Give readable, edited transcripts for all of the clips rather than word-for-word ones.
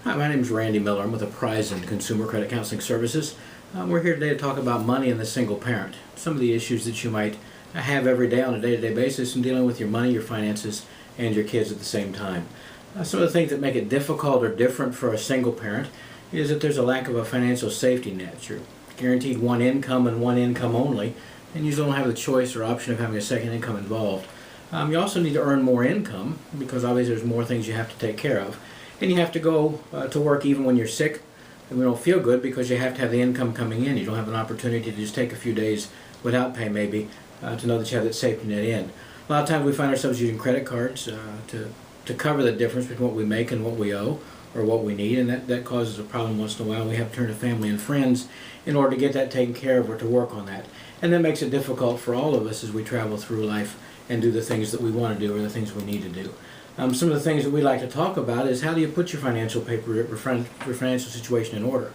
Hi, my name is Randy Miller. I'm with Apprisen Consumer Credit Counseling Services. We're here today to talk about money and the single parent. Some of the issues that you might have every day on a day-to-day basis in dealing with your money, your finances, and your kids at the same time. Some of the things that make it difficult or different for a single parent is that there's a lack of a financial safety net. You're guaranteed one income and one income only, and you don't have the choice or option of having a second income involved. You also need to earn more income because obviously there's more things you have to take care of. And you have to go to work even when you're sick and we don't feel good because you have to have the income coming in. You don't have an opportunity to just take a few days without pay maybe to know that you have that safety net in. A lot of times we find ourselves using credit cards to cover the difference between what we make and what we owe or what we need, and that causes a problem once in a while. We have to turn to family and friends in order to get that taken care of or to work on that. And that makes it difficult for all of us as we travel through life and do the things that we want to do or the things we need to do. Some of the things that we like to talk about is how do you put your financial paper, your financial situation in order?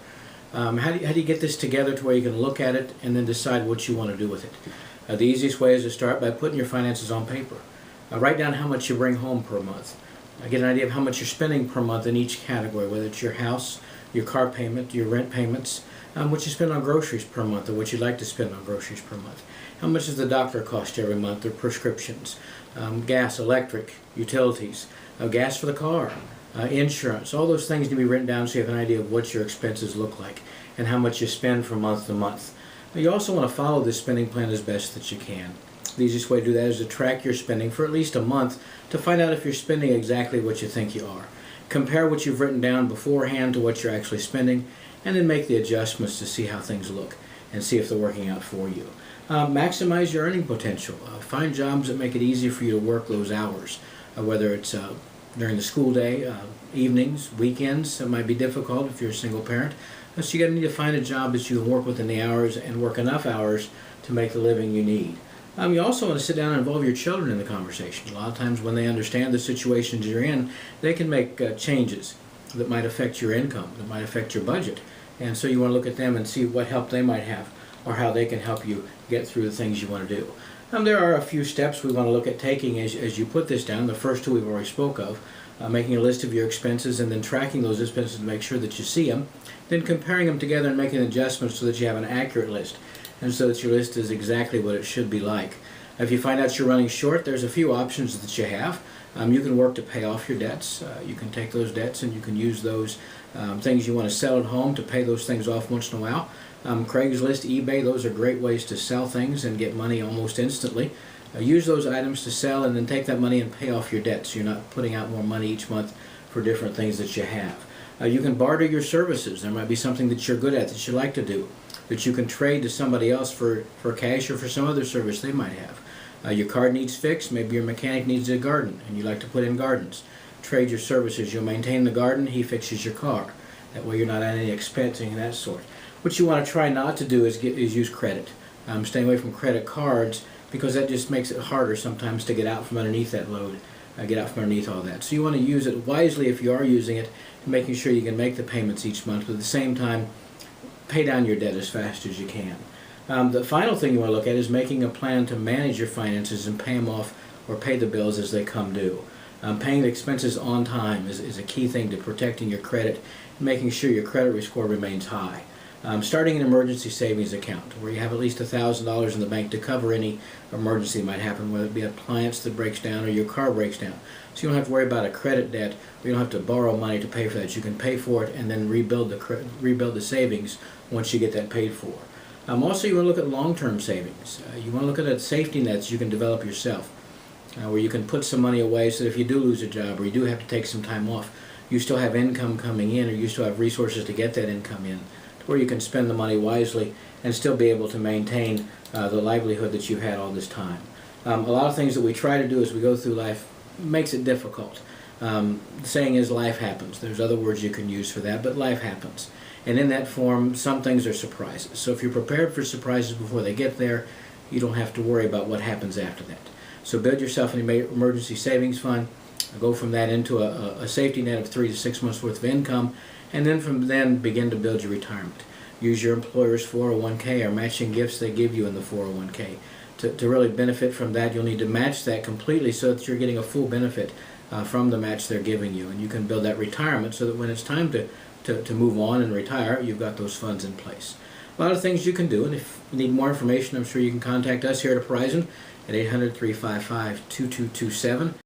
How do you get this together to where you can look at it and then decide what you want to do with it? The easiest way is to start by putting your finances on paper. Write down how much you bring home per month. Get an idea of how much you're spending per month in each category, whether it's your house, your car payment, your rent payments, what you spend on groceries per month or what you'd like to spend on groceries per month. How much does the doctor cost every month, or prescriptions, gas, electric, utilities, gas for the car, insurance. All those things need to be written down so you have an idea of what your expenses look like and how much you spend from month to month. Now, you also want to follow this spending plan as best that you can. The easiest way to do that is to track your spending for at least a month to find out if you're spending exactly what you think you are. Compare what you've written down beforehand to what you're actually spending, and then make the adjustments to see how things look and see if they're working out for you. Maximize your earning potential. Find jobs that make it easy for you to work those hours, whether it's during the school day, evenings, weekends. It might be difficult if you're a single parent. So you're going to need to find a job that you can work within the hours and work enough hours to make the living you need. You also want to sit down and involve your children in the conversation. A lot of times when they understand the situations you're in, they can make changes that might affect your income, that might affect your budget. And so you want to look at them and see what help they might have or how they can help you get through the things you want to do. There are a few steps we want to look at taking as you put this down. The first two we've already spoke of, making a list of your expenses and then tracking those expenses to make sure that you see them, then comparing them together and making adjustments so that you have an accurate list and so that your list is exactly what it should be like. If you find out you're running short, there's a few options that you have. You can work to pay off your debts. You can take those debts and you can use those things you want to sell at home to pay those things off once in a while. Craigslist, eBay, those are great ways to sell things and get money almost instantly. Use those items to sell and then take that money and pay off your debts so you're not putting out more money each month for different things that you have. You can barter your services. There might be something that you're good at that you like to do that you can trade to somebody else for cash or for some other service they might have. Your car needs fixed. Maybe your mechanic needs a garden and you like to put in gardens. Trade your services. You'll maintain the garden, he fixes your car. That way you're not at any expense, anything of that sort. What you want to try not to do is use credit. Stay away from credit cards because that just makes it harder sometimes to get out from underneath that load, get out from underneath all that. So you want to use it wisely if you are using it, making sure you can make the payments each month, but at the same time pay down your debt as fast as you can. The final thing you want to look at is making a plan to manage your finances and pay them off or pay the bills as they come due. Paying the expenses on time is a key thing to protecting your credit and making sure your credit score remains high. Starting an emergency savings account where you have at least $1,000 in the bank to cover any emergency that might happen, whether it be an appliance that breaks down or your car breaks down. So you don't have to worry about a credit debt, or you don't have to borrow money to pay for that. You can pay for it and then rebuild the savings once you get that paid for. Also, you want to look at long-term savings. You want to look at a safety nets you can develop yourself, where you can put some money away so that if you do lose a job or you do have to take some time off, you still have income coming in or you still have resources to get that income in, where you can spend the money wisely and still be able to maintain the livelihood that you've had all this time. A lot of things that we try to do as we go through life makes it difficult. The saying is life happens. There's other words you can use for that, but life happens. And in that form, some things are surprises. So if you're prepared for surprises before they get there, you don't have to worry about what happens after that. So build yourself an emergency savings fund, go from that into a safety net of 3 to 6 months worth of income, and then from then begin to build your retirement. Use your employer's 401k or matching gifts they give you in the 401k. To really benefit from that, you'll need to match that completely so that you're getting a full benefit from the match they're giving you, and you can build that retirement so that when it's time to move on and retire, you've got those funds in place. A lot of things you can do, and if you need more information, I'm sure you can contact us here at Apprisen at 800-355-2227.